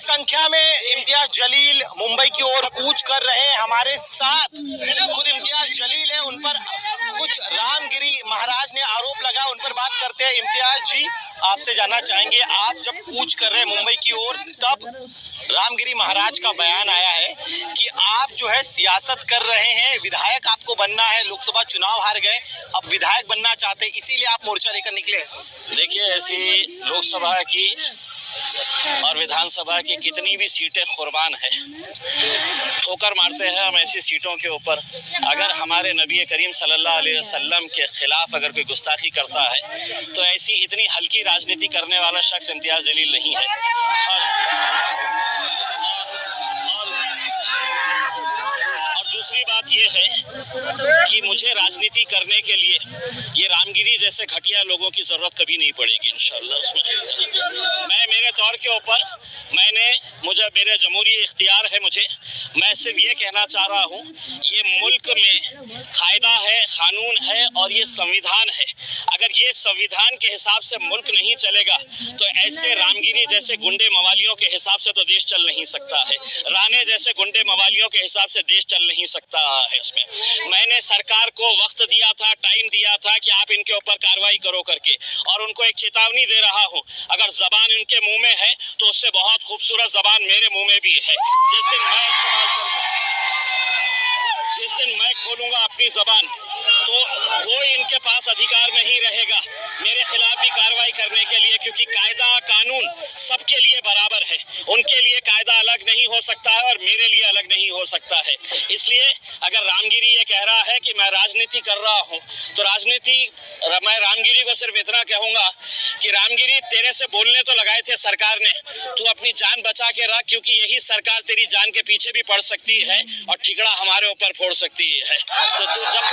संख्या में इम्तियाज जलील मुंबई की ओर कूच कर रहे हैं। हमारे साथ खुद इम्तियाज जलील है, उन पर कुछ रामगिरी महाराज ने आरोप लगा, उन पर बात करते हैं। इम्तियाज जी, आपसे जानना चाहेंगे, आप जब कूच कर रहे हैं मुंबई की ओर, तब रामगिरी महाराज का बयान आया है कि आप जो है सियासत कर रहे हैं, विधायक आपको बनना है, लोकसभा चुनाव हार गए, अब विधायक बनना चाहते हैं, इसीलिए आप मोर्चा लेकर निकले। देखिए, ऐसी लोकसभा की और विधानसभा की कितनी भी सीटें कुर्बान है, ठोकर मारते हैं हम ऐसी सीटों के ऊपर। अगर हमारे नबी करीम सल्लल्लाहु अलैहि वसल्लम के खिलाफ अगर कोई गुस्ताखी करता है तो ऐसी इतनी हल्की राजनीति करने वाला शख्स इम्तियाज जलील नहीं है। और दूसरी बात यह है कि मुझे राजनीति करने के लिए ये रामगिरी जैसे घटिया लोगों की जरूरत कभी नहीं पड़ेगी इंशाअल्लाह। उसमें मैं मेरे तौर के ऊपर मुझे मेरे जमहूरी इख्तियार है, मैं सिर्फ ये कहना चाह रहा हूँ, ये मुल्क में कायदा है, कानून है और ये संविधान है। अगर ये संविधान के हिसाब से मुल्क नहीं चलेगा तो ऐसे रामगिरी जैसे गुंडे मवालियों के हिसाब से तो देश चल नहीं सकता है, राणे जैसे गुंडे मवालियों के हिसाब से देश चल नहीं सकता है। उसमें मैंने सरकार को वक्त दिया था, टाइम दिया था कि आप इनके ऊपर कार्रवाई करो करके, और उनको एक चेतावनी दे रहा हूँ, अगर जबान इनके मुंह में है तो उससे बहुत खूबसूरत जबान मेरे मुंह में भी है। जिस दिन मैं खोलूंगा अपनी जबान तो कोई इनके पास अधिकार नहीं रहेगा मेरे खिलाफ भी कार्रवाई करने के लिए, क्योंकि कायदा कानून सबके लिए बराबर है। उनके लिए कायदा अलग नहीं हो सकता है और मेरे लिए अलग नहीं हो सकता है। इसलिए अगर रामगिरी ये कह रहा है कि मैं राजनीति कर रहा हूँ तो मैं रामगिरी को सिर्फ इतना कहूंगा कि रामगिरी, तेरे से बोलने तो लगाए थे सरकार ने, तू अपनी जान बचा के रख, क्योंकि यही सरकार तेरी जान के पीछे भी पड़ सकती है और ठिकड़ा हमारे ऊपर फोड़ सकती है। तो तू जब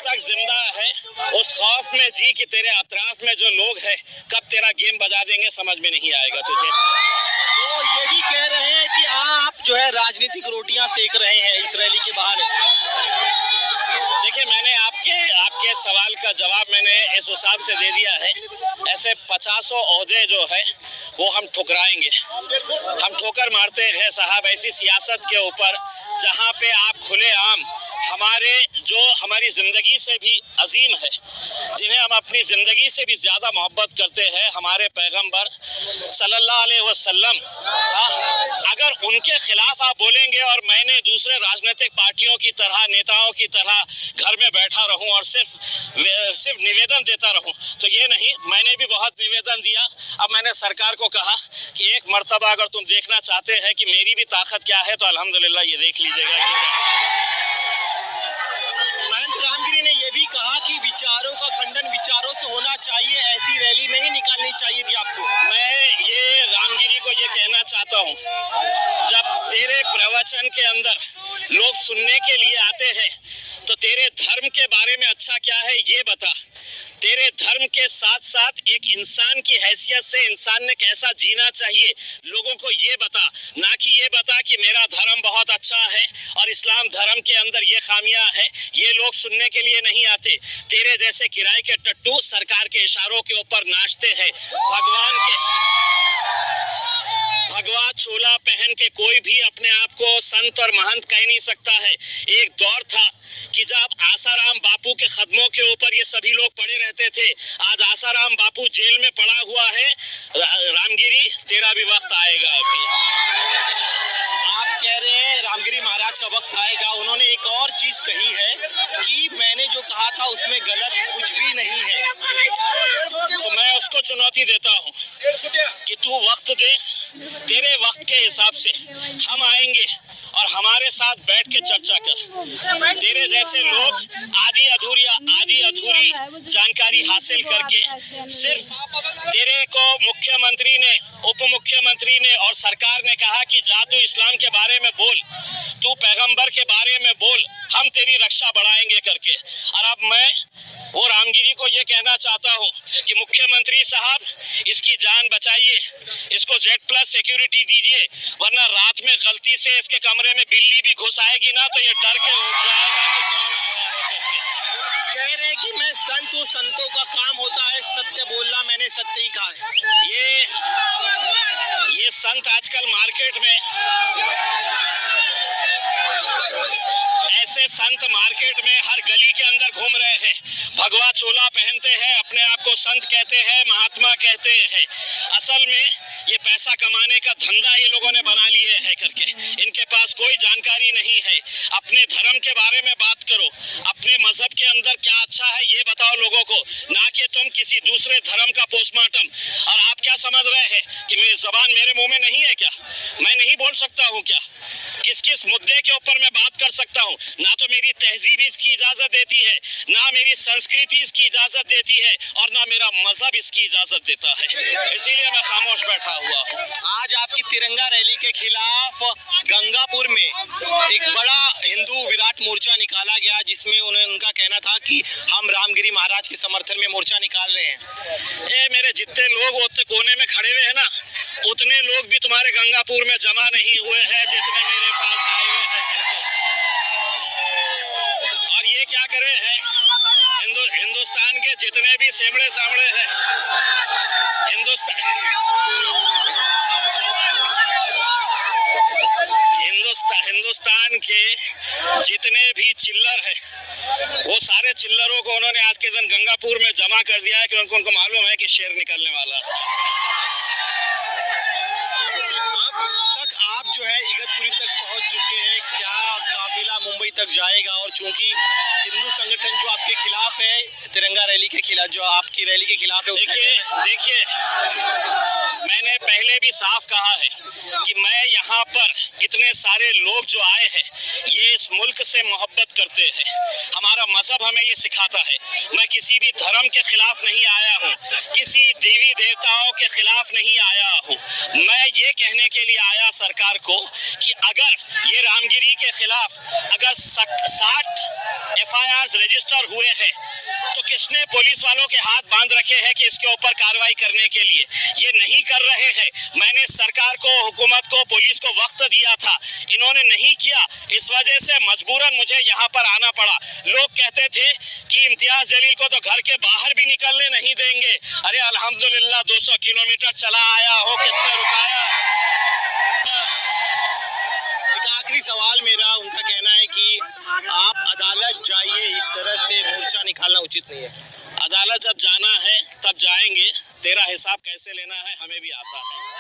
तक जिंदा है उस खौफ में जी कि तेरे अतराफ में जो लोग हैं कब तेरा गेम बजा देंगे समझ में नहीं आएगा तुझे। तो ये भी कह रहे हैं कि आप जो है राजनीतिक रोटियां सेक रहे हैं इस रैली के बाहर। देखिए, मैंने आपके सवाल का जवाब मैंने इस हिसाब से दे दिया है। ऐसे 50 ओहदे जो है वो हम ठुकराएंगे, हम ठोकर मारते हैं साहब ऐसी सियासत के ऊपर जहां पे आप खुलेआम हमारी जिंदगी से भी अजीम है, जिन्हें हम अपनी जिंदगी से भी ज्यादा मोहब्बत करते हैं, हमारे पैगंबर सल्लल्लाहु अलैहि वसल्लम, अगर उनके खिलाफ आप बोलेंगे और मैंने दूसरे राजनीतिक पार्टियों की तरह, नेताओं की तरह घर में बैठा रहूं और सिर्फ निवेदन देता रहूं, तो ये नहीं। मैंने भी बहुत निवेदन दिया। अब मैंने सरकार को कहा कि एक मर्तबा अगर तुम देखना चाहते हैं कि मेरी भी ताकत क्या है तो अल्हम्दुलिल्लाह ये देख लीजिएगा कि रामगिरी ने यह भी कहा कि विचारों का खंडन विचारों से होना चाहिए, ऐसी रैली नहीं निकालनी चाहिए थी आपको। मैं ये रामगिरी को ये कहना चाहता हूँ, जब तेरे प्रवचन के अंदर लोग सुनने के लिए आते हैं तो तेरे धर्म के बारे में अच्छा क्या है ये बता, तेरे धर्म के साथ साथ एक इंसान की हैसियत से इंसान ने कैसा जीना चाहिए लोगों को ये बता, ना कि ये बता कि मेरा धर्म बहुत अच्छा है और इस्लाम धर्म के अंदर ये खामियां है। ये लोग सुनने के लिए नहीं आते। तेरे जैसे किराए के टट्टू सरकार के इशारों के ऊपर नाचते हैं। भगवा चोला पहन के कोई भी अपने आप को संत और महंत कह नहीं सकता है। एक दौर था कि जब आसाराम बापू के कदमों के ऊपर ये सभी लोग पड़े रहते थे। आज आसाराम बापू जेल में पड़ा हुआ है। रामगिरी, तेरा भी वक्त आएगा। अभी आप कह रहे हैं रामगिरी महाराज का वक्त आएगा। उन्होंने एक और चीज कही है कि मैंने जो कहा था उसमें गलत कुछ भी नहीं है। तो मैं उसको चुनौती देता हूँ कि तू वक्त दे, तेरे वक्त के हिसाब से हम आएंगे और हमारे साथ बैठ के चर्चा कर। तेरे जैसे लोग आधी अधूरी जानकारी हासिल करके सिर्फ तेरे को मुख्यमंत्री ने, उप मुख्यमंत्री ने और सरकार ने कहा कि जा तू इस्लाम के बारे में बोल, तू पैगंबर के बारे में बोल, हम तेरी रक्षा बढ़ाएंगे करके। और अब मैं वो रामगिरी को ये कहना चाहता हूँ कि मुख्यमंत्री साहब, इसकी जान बचाइए, इसको Z+ सिक्योरिटी दीजिए, वरना रात में गलती से इसके कमरे में बिल्ली भी घुस आएगी ना तो ये डर के उठ जाएगा कि कौन आया है करके। कह रहे हैं कि मैं संत हूँ, संतों का काम होता है सत्य बोलना, मैंने सत्य ही कहा है। ये संत आजकल मार्केट में हर गली के अंदर घूम रहे हैं, भगवा चोला पहनते हैं, अपने आप को संत कहते हैं, महात्मा कहते हैं। असल में ये पैसा कमाने का धंधा ये लोगों ने बना लिए है करके, इनके पास कोई जानकारी नहीं है। अपने धर्म के बारे में बात करो, अपने मजहब के अंदर क्या अच्छा है ये बताओ लोगों को, ना कि तुम किसी दूसरे धर्म का पोस्टमार्टम। और आप क्या समझ रहे हैं कि मेरी जबान मेरे मुंह में नहीं है क्या? मैं नहीं बोल सकता हूँ क्या? किस किस मुद्दे के ऊपर मैं बात कर सकता हूँ? ना तो मेरी तहजीब इसकी इजाजत देती है, ना मेरी संस्कृति इसकी इजाजत देती है, और ना मेरा मजहब इसकी इजाजत देता है। इसीलिए मैं खामोश बैठा हुआ हूँ। आज आपकी तिरंगा रैली के खिलाफ गंगापुर में एक बड़ा हिंदू विराट मोर्चा निकाला गया, जिसमें उनका कहना था कि हम रामगिरी महाराज के समर्थन में मोर्चा निकाल रहे हैं। ये मेरे जितने लोग उतने कोने में खड़े हुए हैं ना, उतने लोग भी तुम्हारे गंगापुर में जमा नहीं हुए हैं जितने मेरे पास आए हुए हैं करके। और ये क्या करे हैं, हिंदुस्तान के जितने भी सेमड़े सामड़े हैं, हिंदुस्तान के जितने भी चिल्लर हैं, वो सारे चिल्लरों को उन्होंने आज के दिन गंगापुर में जमा कर दिया है कि उनको मालूम है कि शेर निकलने वाला था। अब तक आप जो है इगतपुरी तक पहुंच चुके हैं, क्या काफिला मुंबई तक जाएगा? और चूंकि हिंदू संगठन जो आपके खिलाफ है, तिरंगा रैली के खिलाफ, जो आपकी रैली के खिलाफ है, देखिए मैंने पहले भी साफ कहा है कि मैं यहाँ पर इतने सारे लोग जो आए हैं, ये इस मुल्क से मोहब्बत करते हैं, हमारा मजहब हमें ये सिखाता है। मैं किसी भी धर्म के खिलाफ नहीं आया हूँ, किसी देवी देवताओं के खिलाफ नहीं आया हूँ। मैं ये कहने के लिए आया सरकार को कि अगर ये रामगिरी के खिलाफ अगर 60 FIRs रजिस्टर हुए हैं, तो किसने पुलिस वालों के हाथ बांध रखे हैं कि इसके ऊपर कार्रवाई करने के लिए? ये नहीं कर रहे हैं। मैंने सरकार को, हुकूमत को, पुलिस को वक्त दिया था, इन्होंने नहीं किया। इस वजह से मजबूरन मुझे यहाँ पर आना पड़ा। लोग कहते थे कि इम्तियाज जलील को तो घर के बाहर भी निकलने नहीं देंगे। अरे अल्हम्दुलिल्लाह 200 किलोमीटर चला आया हो, किसने रुकाया? एक आखिरी सवाल मेरा, उनका कहना है कि आप अदालत जाइए, इस तरह से मोर्चा निकालना उचित नहीं है। अदालत जब जाना है तब जाएंगे, तेरा हिसाब कैसे लेना है हमें भी आता है।